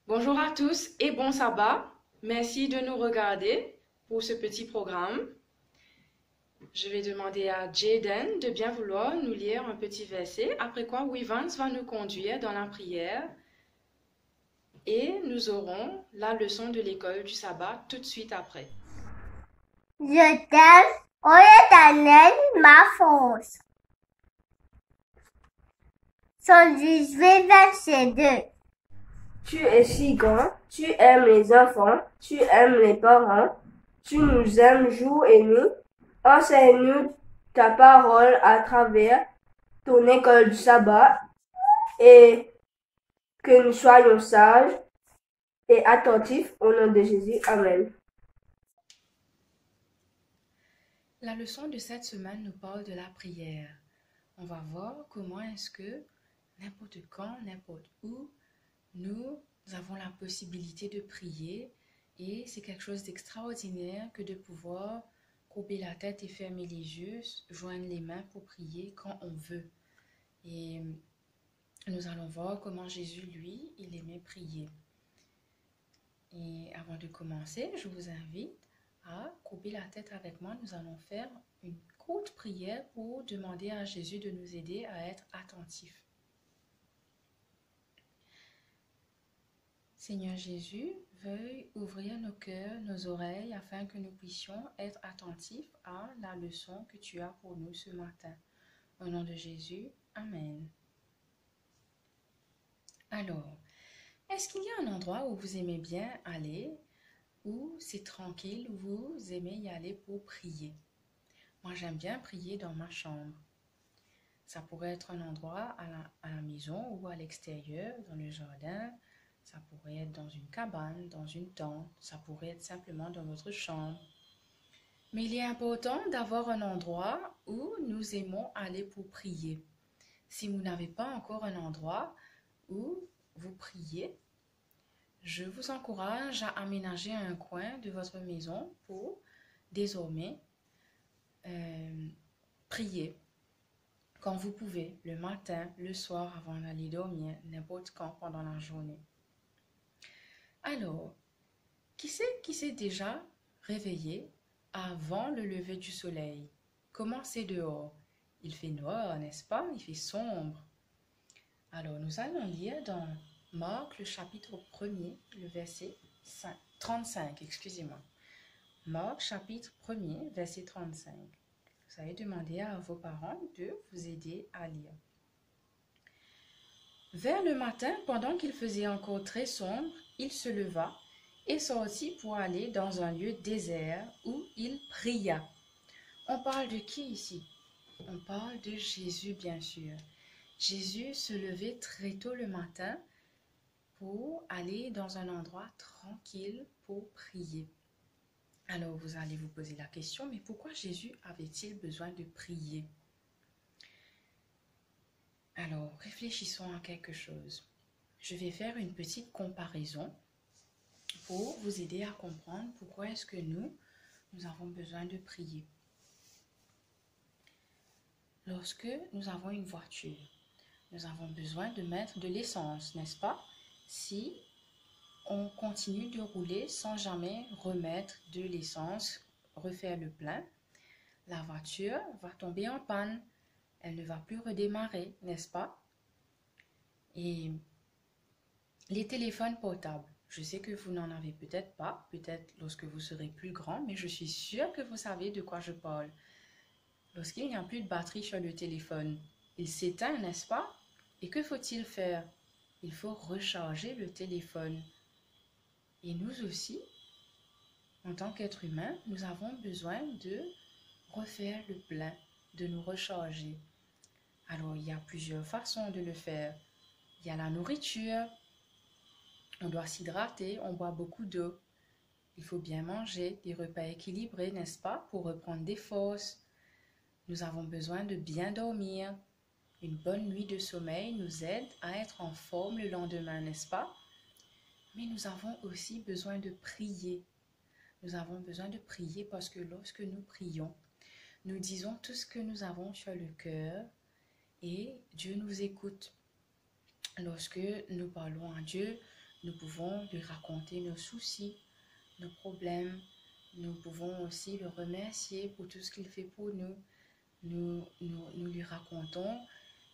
Bonjour à tous et bon sabbat. Merci de nous regarder pour ce petit programme. Je vais demander à Jaden de bien vouloir nous lire un petit verset, après quoi Wivans va nous conduire dans la prière et nous aurons la leçon de l'école du sabbat tout de suite après. Je t'aime, ô Éternel, ma force. Son 18, verset 2. Tu es si grand, tu aimes les enfants, tu aimes les parents, tu nous aimes jour et nuit. Enseigne-nous ta parole à travers ton école du sabbat et que nous soyons sages et attentifs au nom de Jésus. Amen. La leçon de cette semaine nous parle de la prière. On va voir comment est-ce que n'importe quand, n'importe où, nous avons la possibilité de prier et c'est quelque chose d'extraordinaire que de pouvoir courber la tête et fermer les yeux, joindre les mains pour prier quand on veut. Et nous allons voir comment Jésus, lui, il aimait prier. Et avant de commencer, je vous invite à courber la tête avec moi. Nous allons faire une courte prière pour demander à Jésus de nous aider à être attentifs. Seigneur Jésus, veuille ouvrir nos cœurs, nos oreilles, afin que nous puissions être attentifs à la leçon que tu as pour nous ce matin. Au nom de Jésus, Amen. Alors, est-ce qu'il y a un endroit où vous aimez bien aller, où c'est tranquille, où vous aimez y aller pour prier? Moi, j'aime bien prier dans ma chambre. Ça pourrait être un endroit à la maison ou à l'extérieur, dans le jardin. Ça pourrait être dans une cabane, dans une tente. Ça pourrait être simplement dans votre chambre. Mais il est important d'avoir un endroit où nous aimons aller pour prier. Si vous n'avez pas encore un endroit où vous priez, je vous encourage à aménager un coin de votre maison pour désormais prier quand vous pouvez, le matin, le soir, avant d'aller dormir, n'importe quand pendant la journée. Alors, qui s'est déjà réveillé avant le lever du soleil? Comment c'est dehors? Il fait noir, n'est-ce pas? Il fait sombre. Alors, nous allons lire dans Marc, le chapitre 1er, le verset 35, excusez-moi. Marc, chapitre 1er, verset 35. Vous allez demander à vos parents de vous aider à lire. Vers le matin, pendant qu'il faisait encore très sombre, il se leva et sortit pour aller dans un lieu désert où il pria. On parle de qui ici? On parle de Jésus, bien sûr. Jésus se levait très tôt le matin pour aller dans un endroit tranquille pour prier. Alors vous allez vous poser la question, mais pourquoi Jésus avait-il besoin de prier? Alors réfléchissons à quelque chose. Je vais faire une petite comparaison pour vous aider à comprendre pourquoi est-ce que nous avons besoin de prier. Lorsque nous avons une voiture, nous avons besoin de mettre de l'essence, n'est-ce pas? Si on continue de rouler sans jamais remettre de l'essence, refaire le plein, la voiture va tomber en panne. Elle ne va plus redémarrer, n'est-ce pas? Et les téléphones portables, je sais que vous n'en avez peut-être pas, peut-être lorsque vous serez plus grand, mais je suis sûre que vous savez de quoi je parle. Lorsqu'il n'y a plus de batterie sur le téléphone, il s'éteint, n'est-ce pas? Et que faut-il faire? Il faut recharger le téléphone. Et nous aussi, en tant qu'être humain, nous avons besoin de refaire le plein, de nous recharger. Alors, il y a plusieurs façons de le faire. Il y a la nourriture. On doit s'hydrater, on boit beaucoup d'eau. Il faut bien manger, des repas équilibrés, n'est-ce pas, pour reprendre des forces. Nous avons besoin de bien dormir. Une bonne nuit de sommeil nous aide à être en forme le lendemain, n'est-ce pas? Mais nous avons aussi besoin de prier. Nous avons besoin de prier parce que lorsque nous prions, nous disons tout ce que nous avons sur le cœur et Dieu nous écoute. Lorsque nous parlons à Dieu, Nous pouvons lui raconter nos soucis, nos problèmes. Nous pouvons aussi le remercier pour tout ce qu'il fait pour nous. Nous lui racontons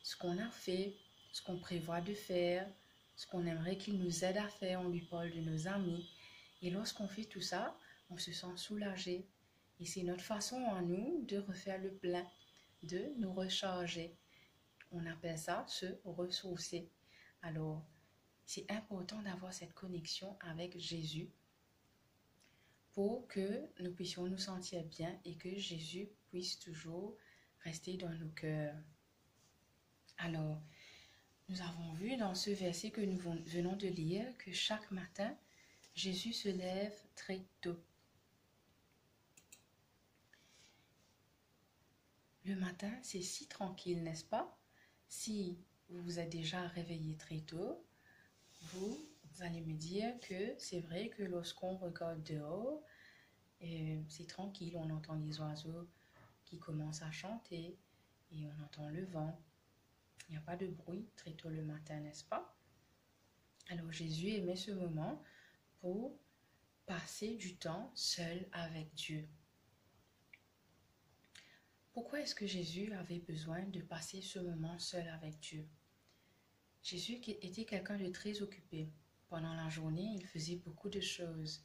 ce qu'on a fait, ce qu'on prévoit de faire, ce qu'on aimerait qu'il nous aide à faire. On lui parle de nos amis. Et lorsqu'on fait tout ça, on se sent soulagé. Et c'est notre façon à nous de refaire le plein, de nous recharger. On appelle ça se ressourcer. Alors, c'est important d'avoir cette connexion avec Jésus pour que nous puissions nous sentir bien et que Jésus puisse toujours rester dans nos cœurs. Alors, nous avons vu dans ce verset que nous venons de lire que chaque matin, Jésus se lève très tôt. Le matin, c'est si tranquille, n'est-ce pas? Si vous vous êtes déjà réveillé très tôt, vous allez me dire que c'est vrai que lorsqu'on regarde dehors, c'est tranquille, on entend les oiseaux qui commencent à chanter et on entend le vent. Il n'y a pas de bruit très tôt le matin, n'est-ce pas? Alors Jésus aimait ce moment pour passer du temps seul avec Dieu. Pourquoi est-ce que Jésus avait besoin de passer ce moment seul avec Dieu? Jésus était quelqu'un de très occupé. Pendant la journée, il faisait beaucoup de choses.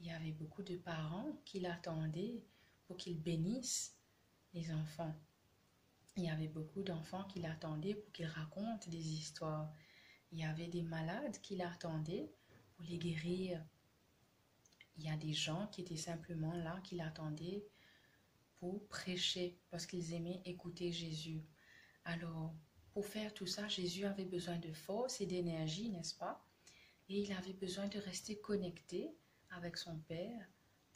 Il y avait beaucoup de parents qui l'attendaient pour qu'il bénisse les enfants. Il y avait beaucoup d'enfants qui l'attendaient pour qu'il raconte des histoires. Il y avait des malades qui l'attendaient pour les guérir. Il y a des gens qui étaient simplement là, qui l'attendaient pour prêcher parce qu'ils aimaient écouter Jésus. Alors, pour faire tout ça, Jésus avait besoin de force et d'énergie, n'est-ce pas? Et il avait besoin de rester connecté avec son Père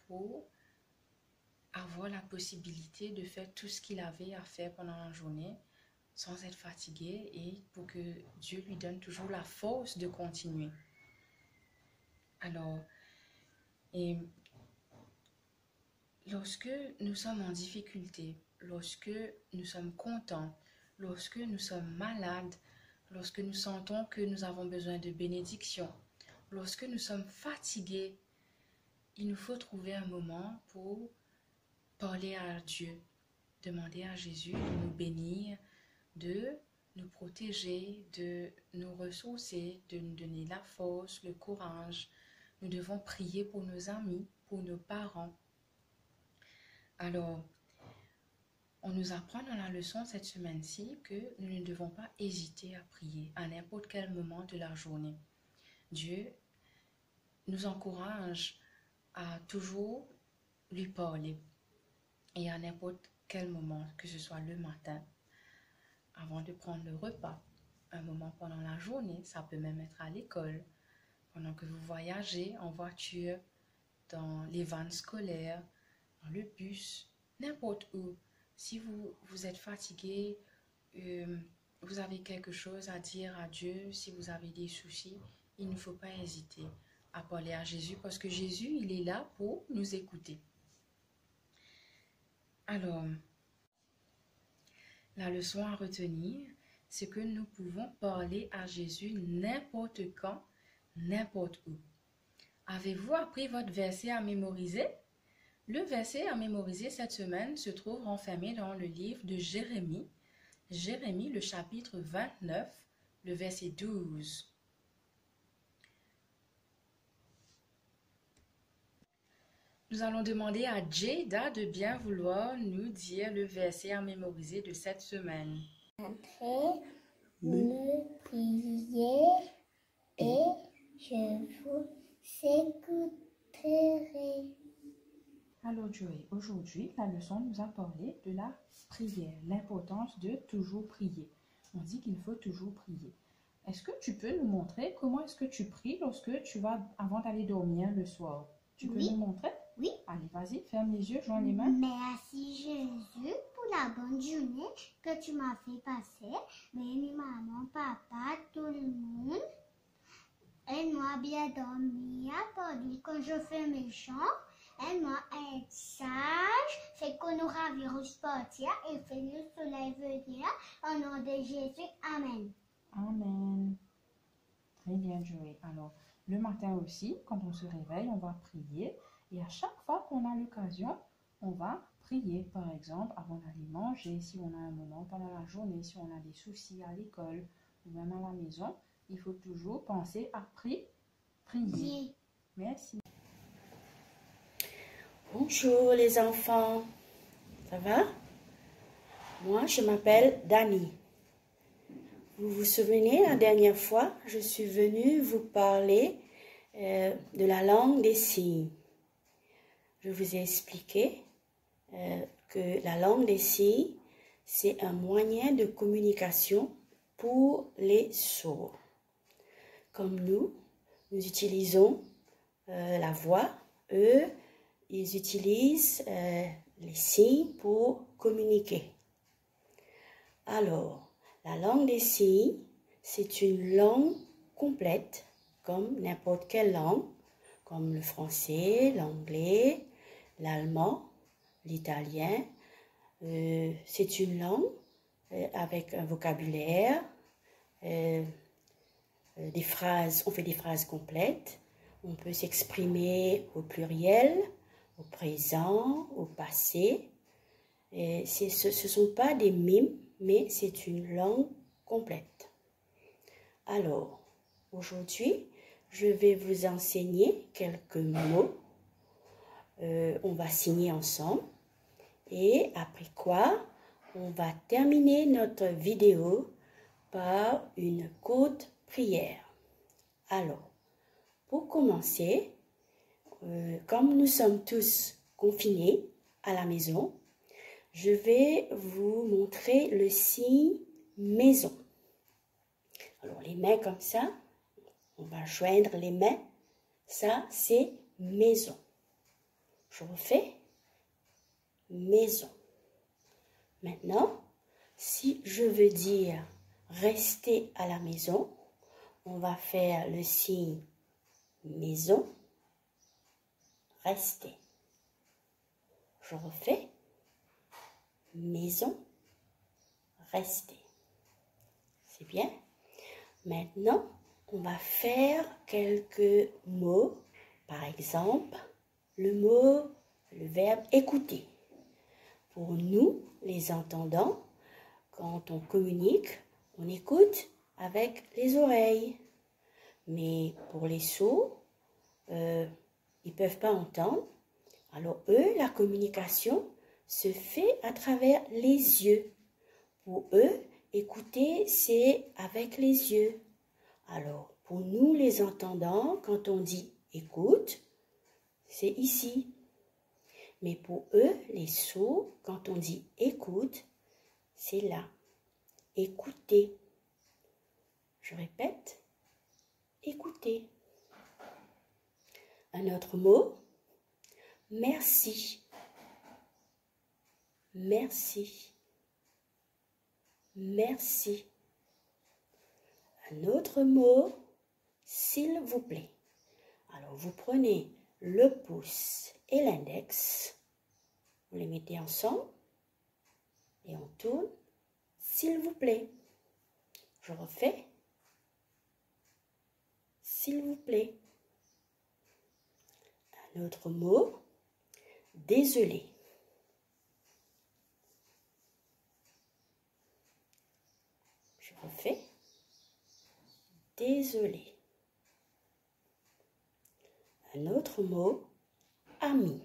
pour avoir la possibilité de faire tout ce qu'il avait à faire pendant la journée sans être fatigué et pour que Dieu lui donne toujours la force de continuer. Alors, et lorsque nous sommes en difficulté, lorsque nous sommes contents, lorsque nous sommes malades, lorsque nous sentons que nous avons besoin de bénédiction, lorsque nous sommes fatigués, il nous faut trouver un moment pour parler à Dieu, demander à Jésus de nous bénir, de nous protéger, de nous ressourcer, de nous donner la force, le courage. Nous devons prier pour nos amis, pour nos parents. Alors, on nous apprend dans la leçon cette semaine-ci que nous ne devons pas hésiter à prier à n'importe quel moment de la journée. Dieu nous encourage à toujours lui parler et à n'importe quel moment, que ce soit le matin, avant de prendre le repas, un moment pendant la journée, ça peut même être à l'école, pendant que vous voyagez en voiture, dans les vannes scolaires, dans le bus, n'importe où. Si vous êtes fatigué, vous avez quelque chose à dire à Dieu, si vous avez des soucis, il ne faut pas hésiter à parler à Jésus parce que Jésus, il est là pour nous écouter. Alors, la leçon à retenir, c'est que nous pouvons parler à Jésus n'importe quand, n'importe où. Avez-vous appris votre verset à mémoriser? Le verset à mémoriser cette semaine se trouve renfermé dans le livre de Jérémie. Jérémie, le chapitre 29, le verset 12. Nous allons demander à Jada de bien vouloir nous dire le verset à mémoriser de cette semaine. Entrez, me priez et je vous écouterai. Alors Joey, aujourd'hui, la leçon nous a parlé de la prière, l'importance de toujours prier. On dit qu'il faut toujours prier. Est-ce que tu peux nous montrer comment est-ce que tu pries lorsque tu vas avant d'aller dormir le soir? Tu peux nous montrer? Oui. Allez, vas-y, ferme les yeux, joins les mains. Merci Jésus pour la bonne journée que tu m'as fait passer. Bénis maman, papa, tout le monde. Aide-moi à bien dormir, tandis que je fais mes chants. Aide-moi à être sage, fais que nos virus partir et fais le soleil venir. Au nom de Jésus, Amen. Amen. Très bien, Joey. Alors, Le matin aussi, quand on se réveille, on va prier. Et à chaque fois qu'on a l'occasion, on va prier. Par exemple, avant d'aller manger, si on a un moment pendant la journée, si on a des soucis à l'école ou même à la maison, il faut toujours penser à prier. Merci. Bonjour les enfants, ça va? Moi, je m'appelle Dani. Vous vous souvenez, la dernière fois, je suis venue vous parler de la langue des signes. Je vous ai expliqué que la langue des signes, c'est un moyen de communication pour les sourds. Comme nous utilisons la voix, eux, ils utilisent les signes pour communiquer. Alors, la langue des signes, c'est une langue complète, comme n'importe quelle langue, comme le français, l'anglais, l'allemand, l'italien. C'est une langue avec un vocabulaire, des phrases, on fait des phrases complètes, on peut s'exprimer au pluriel, au présent, au passé. Ce ne sont pas des mimes, mais c'est une langue complète. Alors, aujourd'hui, je vais vous enseigner quelques mots. On va signer ensemble. Et après quoi, on va terminer notre vidéo par une courte prière. Alors, pour commencer, comme nous sommes tous confinés à la maison, je vais vous montrer le signe maison. Alors, les mains comme ça, on va joindre les mains. Ça, c'est maison. Je refais. Maison. Maintenant, si je veux dire rester à la maison, on va faire le signe maison, rester. Je refais. Maison, rester. C'est bien. Maintenant, on va faire quelques mots. Par exemple, le verbe écouter. Pour nous, les entendants, quand on communique, on écoute avec les oreilles. Mais pour les sourds, ils ne peuvent pas entendre. Alors eux, la communication se fait à travers les yeux. Pour eux, écouter, c'est avec les yeux. Alors, pour nous les entendants, quand on dit écoute, c'est ici. Mais pour eux, les sourds, quand on dit écoute, c'est là. Écoutez. Je répète, écoutez. Un autre mot, merci. Merci. Merci. Un autre mot, s'il vous plaît. Alors, vous prenez le pouce et l'index, vous les mettez ensemble et on tourne, s'il vous plaît. Je refais, s'il vous plaît. Un autre mot, désolé. Je refais, désolé. Un autre mot, ami.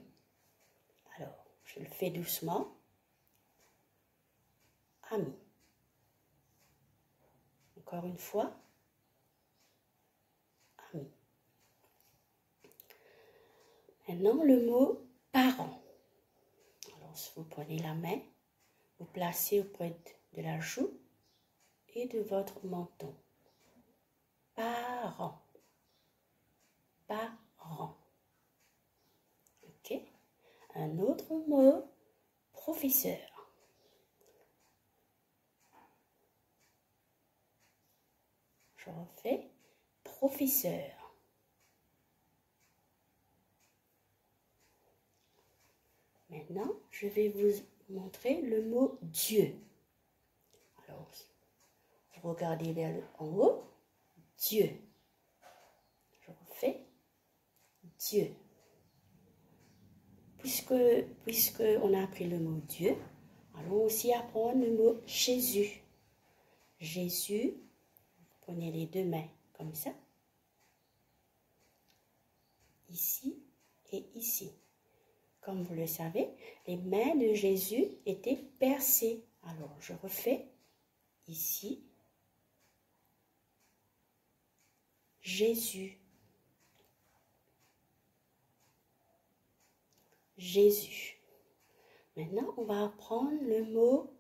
Alors, je le fais doucement. Ami. Encore une fois. Ami. Maintenant, le mot parent. Alors, vous prenez la main, vous placez auprès de la joue et de votre menton. Parent. Parent. Ok. Un autre mot, professeur. Je refais, professeur. Maintenant, je vais vous montrer le mot Dieu. Alors, vous regardez vers en haut, Dieu. Je refais. refais Dieu. Puisque on a appris le mot Dieu, allons aussi apprendre le mot Jésus. Jésus, prenez les deux mains comme ça. Ici et ici. Comme vous le savez, les mains de Jésus étaient percées. Alors, je refais ici. Jésus. Jésus. Maintenant, on va apprendre le mot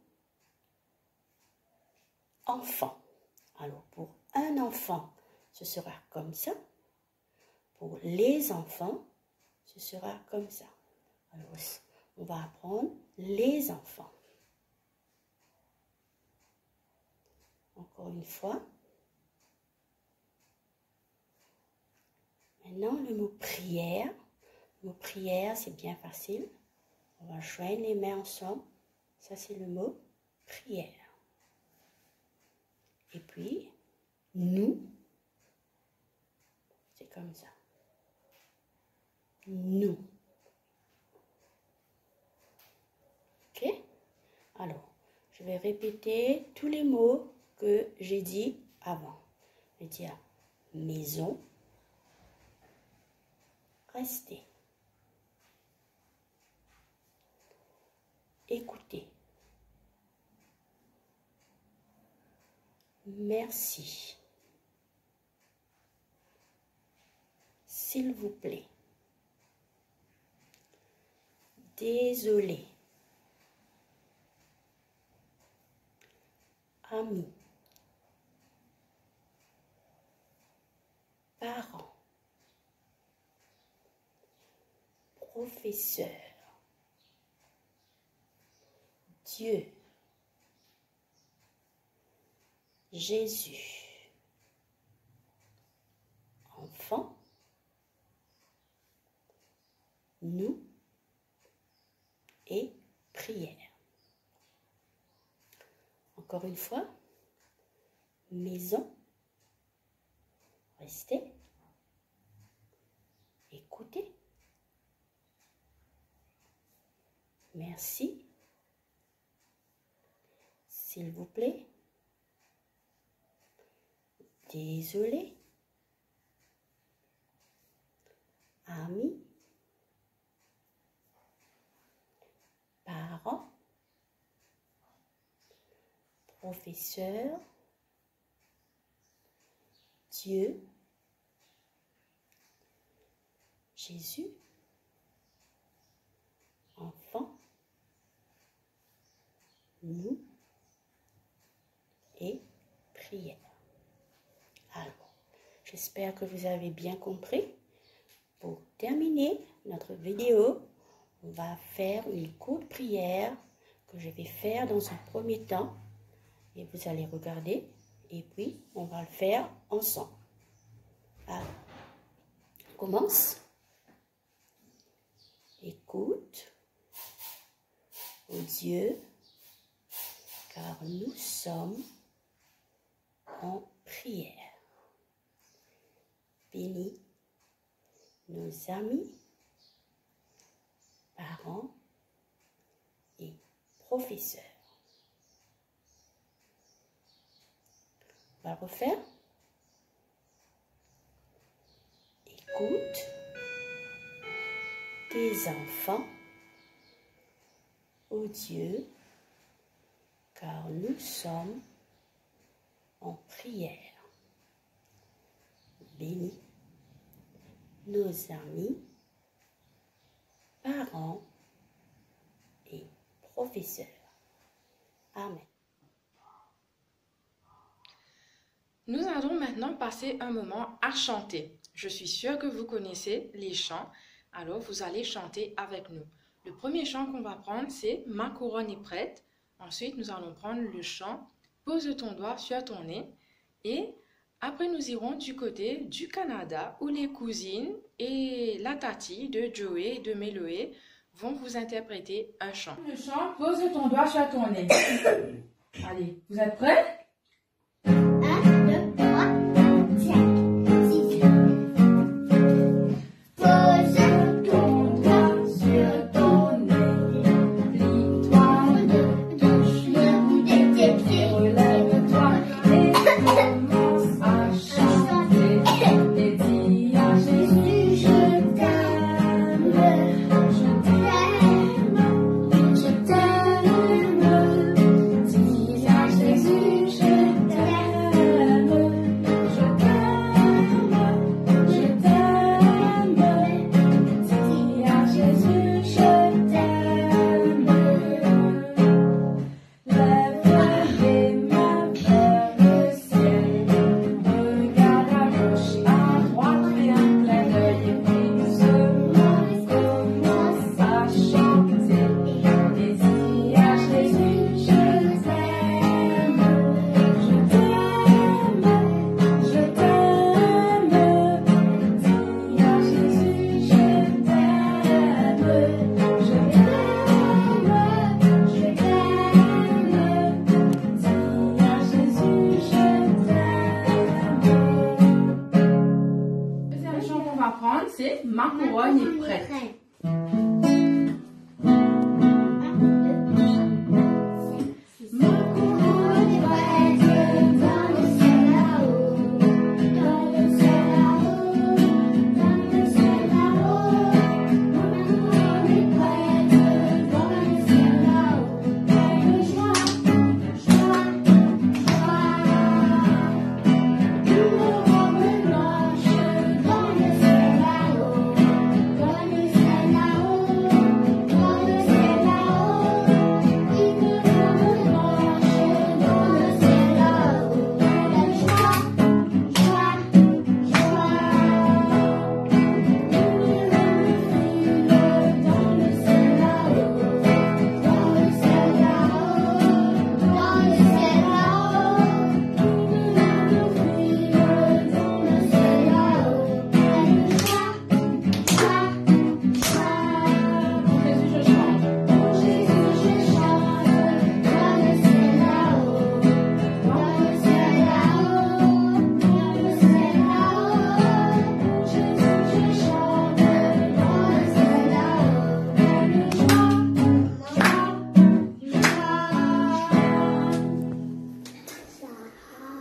enfant. Alors, pour un enfant, ce sera comme ça. Pour les enfants, ce sera comme ça. Alors, on va apprendre les enfants. Encore une fois. Maintenant, le mot prière. Le mot prière, c'est bien facile. On va joindre les mains ensemble. Ça, c'est le mot prière. Et puis, nous, c'est comme ça. Nous. Ok? Alors, je vais répéter tous les mots que j'ai dit avant. Je vais dire maison, rester, écouter, merci, s'il vous plaît, désolé, ami, parent, professeur, Dieu, Jésus, enfant, nous et prière. Encore une fois, maison, rester, écouter, merci, s'il vous plaît, désolé, ami, parent, professeur, Dieu, Jésus, enfant, nous et prière. Alors, j'espère que vous avez bien compris. Pour terminer notre vidéo, on va faire une courte prière que je vais faire dans un premier temps. Et vous allez regarder et puis on va le faire ensemble. Alors, on commence. Écoute, ô Dieu, car nous sommes en prière. Bénis nos amis, parents et professeurs. On va le refaire. Écoute tes enfants, ô Dieu, car nous sommes en prière. Bénis nos amis, parents et professeurs. Amen. Nous allons maintenant passer un moment à chanter. Je suis sûre que vous connaissez les chants, alors vous allez chanter avec nous. Le premier chant qu'on va prendre, c'est « Ma couronne est prête ». Ensuite, nous allons prendre le chant « Pose ton doigt sur ton nez » et après, nous irons du côté du Canada où les cousines et la tati de Joey et de Meloé vont vous interpréter un chant. Le chant « Pose ton doigt sur ton nez ». Allez, vous êtes prêts? 1, 2, 3, 4, 5, 6. c'est ma couronne est prête.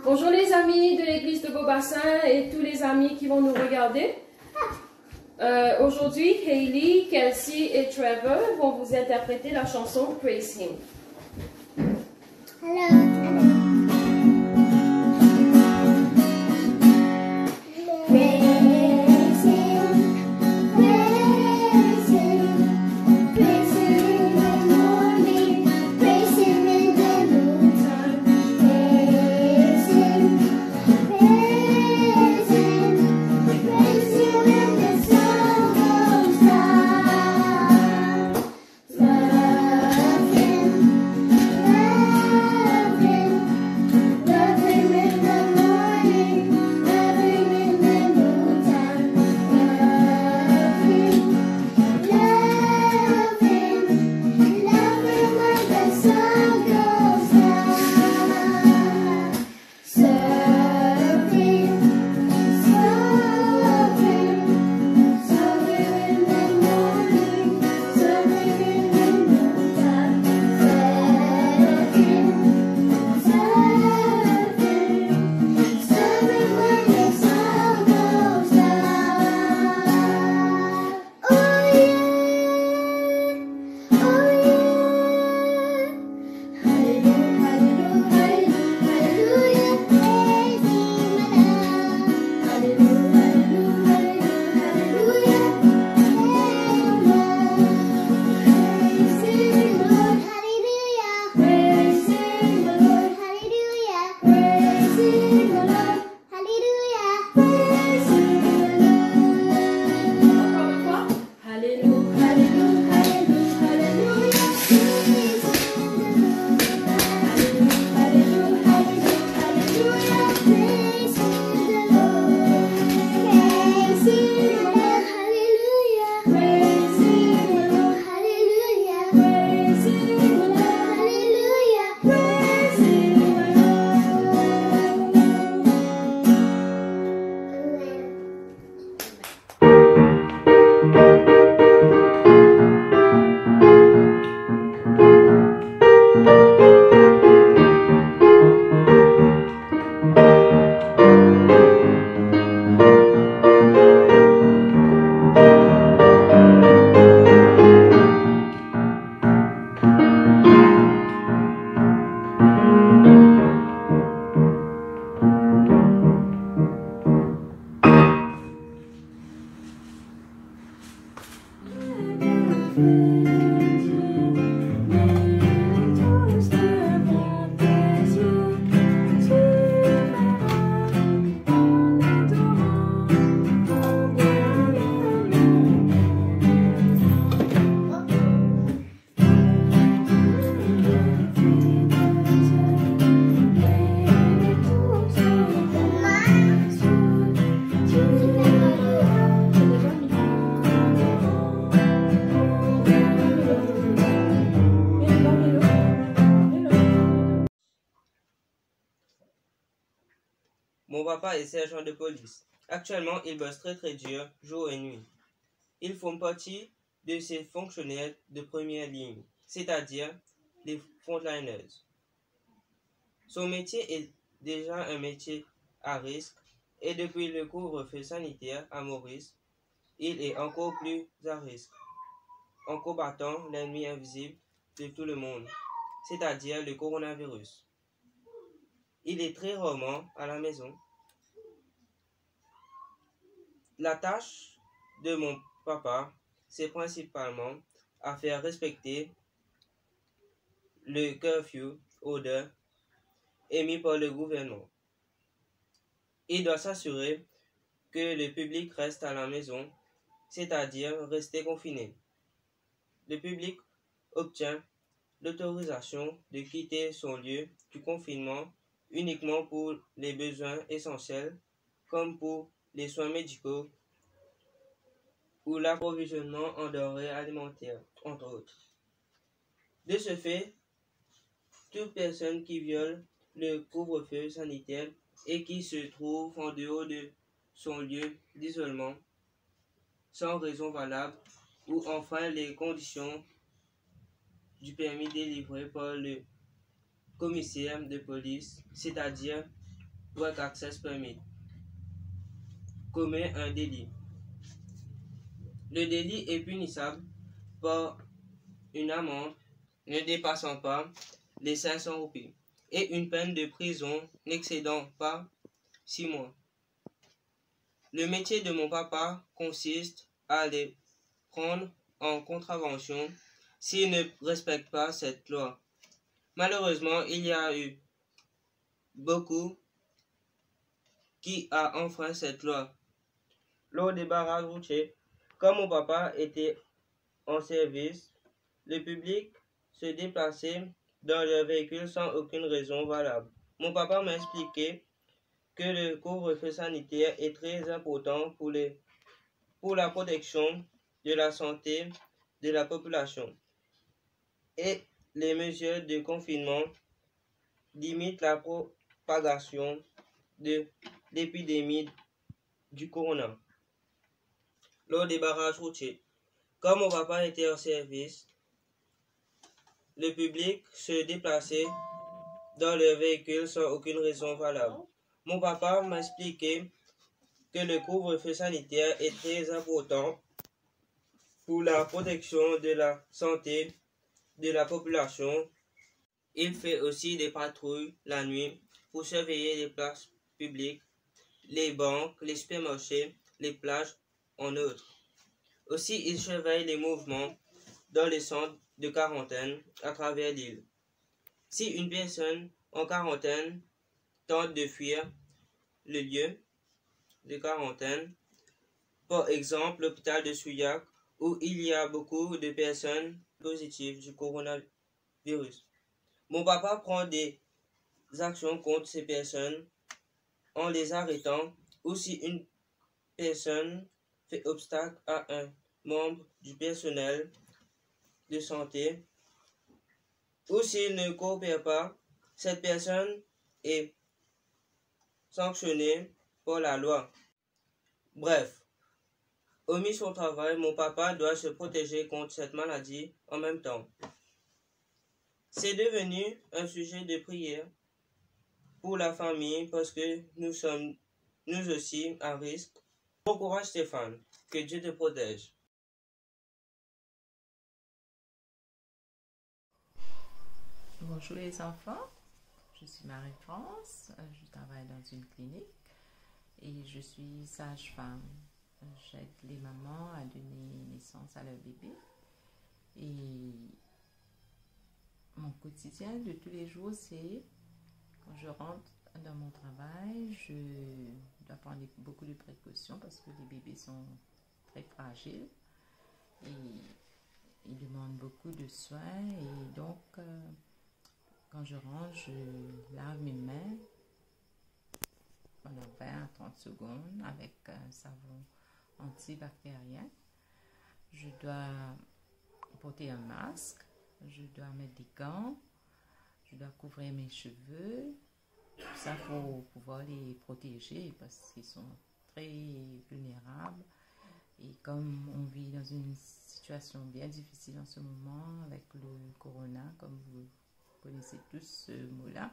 Bonjour les amis de l'église de Beaubassin et tous les amis qui vont nous regarder. Aujourd'hui, Hailey, Kelsey et Trevor vont vous interpréter la chanson Praise Him. Mon papa est sergent de police. Actuellement, ils bossent très dur, jour et nuit. Ils font partie de ces fonctionnaires de première ligne, c'est-à-dire les frontliners. Son métier est déjà un métier à risque et depuis le couvre-feu sanitaire à Maurice, il est encore plus à risque en combattant l'ennemi invisible de tout le monde, c'est-à-dire le coronavirus. Il est très rarement à la maison. La tâche de mon papa, c'est principalement à faire respecter le curfew order émis par le gouvernement. Il doit s'assurer que le public reste à la maison, c'est-à-dire rester confiné. Le public obtient l'autorisation de quitter son lieu du confinement uniquement pour les besoins essentiels, comme pour les soins médicaux ou l'approvisionnement en denrées alimentaires, entre autres. De ce fait, toute personne qui viole le couvre-feu sanitaire et qui se trouve en dehors de son lieu d'isolement sans raison valable ou enfreint les conditions du permis délivré par le commissaire de police, c'est-à-dire Work Access Permit, commet un délit. Le délit est punissable par une amende ne dépassant pas les 500 roupies et une peine de prison n'excédant pas 6 mois. Le métier de mon papa consiste à les prendre en contravention s'ils ne respectent pas cette loi. Malheureusement, il y a eu beaucoup qui a enfreint cette loi. Lors des barrages routiers, quand mon papa était en service, le public se déplaçait dans leur véhicule sans aucune raison valable. Mon papa m'a expliqué que le couvre-feu sanitaire est très important pour la protection de la santé de la population et les mesures de confinement limitent la propagation de l'épidémie du corona. Lors des barrages routiers, comme mon papa était en service, le public se déplaçait dans leur véhicule sans aucune raison valable. Mon papa m'a expliqué que le couvre-feu sanitaire est très important pour la protection de la santé de la population. Il fait aussi des patrouilles la nuit pour surveiller les places publiques, les banques, les supermarchés, les plages en outre. Aussi, il surveille les mouvements dans les centres de quarantaine à travers l'île. Si une personne en quarantaine tente de fuir le lieu de quarantaine, par exemple l'hôpital de Souillac, où il y a beaucoup de personnes positives du coronavirus, mon papa prend des actions contre ces personnes en les arrêtant ou si une personne fait obstacle à un membre du personnel de santé ou s'il ne coopère pas, cette personne est sanctionnée par la loi. Bref, omis son travail, mon papa doit se protéger contre cette maladie en même temps. C'est devenu un sujet de prière pour la famille parce que nous sommes nous aussi à risque. Bon courage Stéphane, que Dieu te protège. Bonjour les enfants, je suis Marie-France, je travaille dans une clinique et je suis sage-femme. J'aide les mamans à donner naissance à leur bébé et mon quotidien de tous les jours, c'est quand je rentre dans mon travail, je dois prendre beaucoup de précautions parce que les bébés sont très fragiles et ils demandent beaucoup de soins et donc quand je rentre, je lave mes mains pendant 20 à 30 secondes avec un savon antibactérien. Je dois porter un masque, je dois mettre des gants, je dois couvrir mes cheveux, tout ça pour pouvoir les protéger parce qu'ils sont très vulnérables. Et comme on vit dans une situation bien difficile en ce moment avec le corona, comme vous connaissez tous ce mot-là,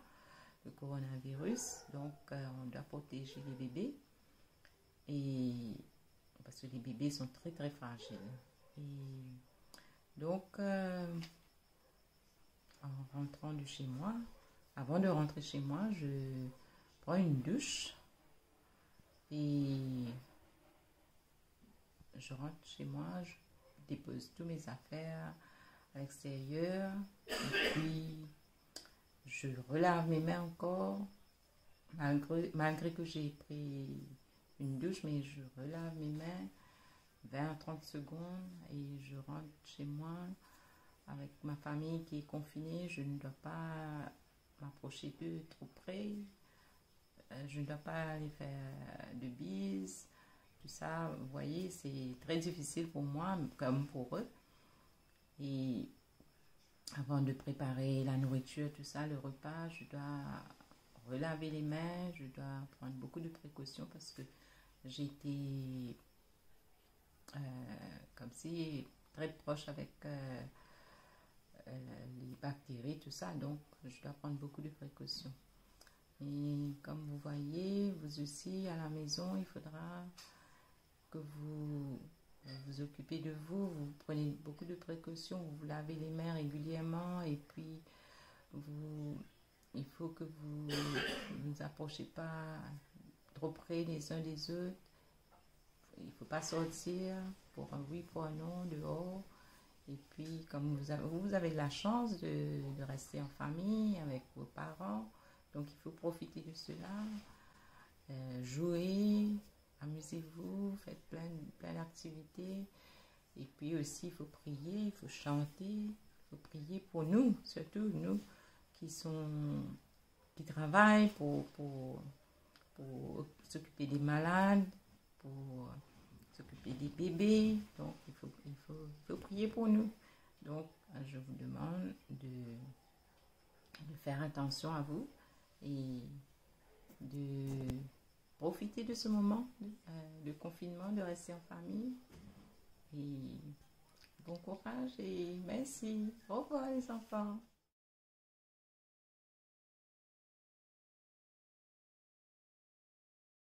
le coronavirus, donc on doit protéger les bébés, et parce que les bébés sont très très fragiles. Et donc en rentrant de chez moi, avant de rentrer chez moi, je prends une douche et je rentre chez moi, je dépose tous mes affaires à l'extérieur et puis je relave mes mains encore, malgré que j'ai pris une douche, mais je relave mes mains 20-30 secondes et je rentre chez moi avec ma famille qui est confinée. Je ne dois pas m'approcher d'eux trop près, je ne dois pas aller faire de bises, tout ça, vous voyez, c'est très difficile pour moi comme pour eux. Et avant de préparer la nourriture, tout ça, le repas, je dois relaver les mains, je dois prendre beaucoup de précautions parce que j'étais comme si très proche avec les bactéries, tout ça, donc je dois prendre beaucoup de précautions. Et comme vous voyez, vous aussi à la maison, il faudra que vous vous occupez de vous, vous prenez beaucoup de précautions, vous vous lavez les mains régulièrement et puis il faut que vous ne vous approchez pas trop près les uns des autres. Il ne faut pas sortir pour un oui, pour un non, dehors. Et puis, comme vous avez la chance de rester en famille avec vos parents, donc il faut profiter de cela, jouer, amusez-vous, faites plein d'activités. Et puis aussi, il faut prier, il faut chanter, il faut prier pour nous, surtout nous qui travaillent pour s'occuper des malades, pour s'occuper des bébés. Donc, il faut prier pour nous. Donc, je vous demande de faire attention à vous et de profiter de ce moment de confinement, de rester en famille. Et bon courage et merci. Au revoir les enfants.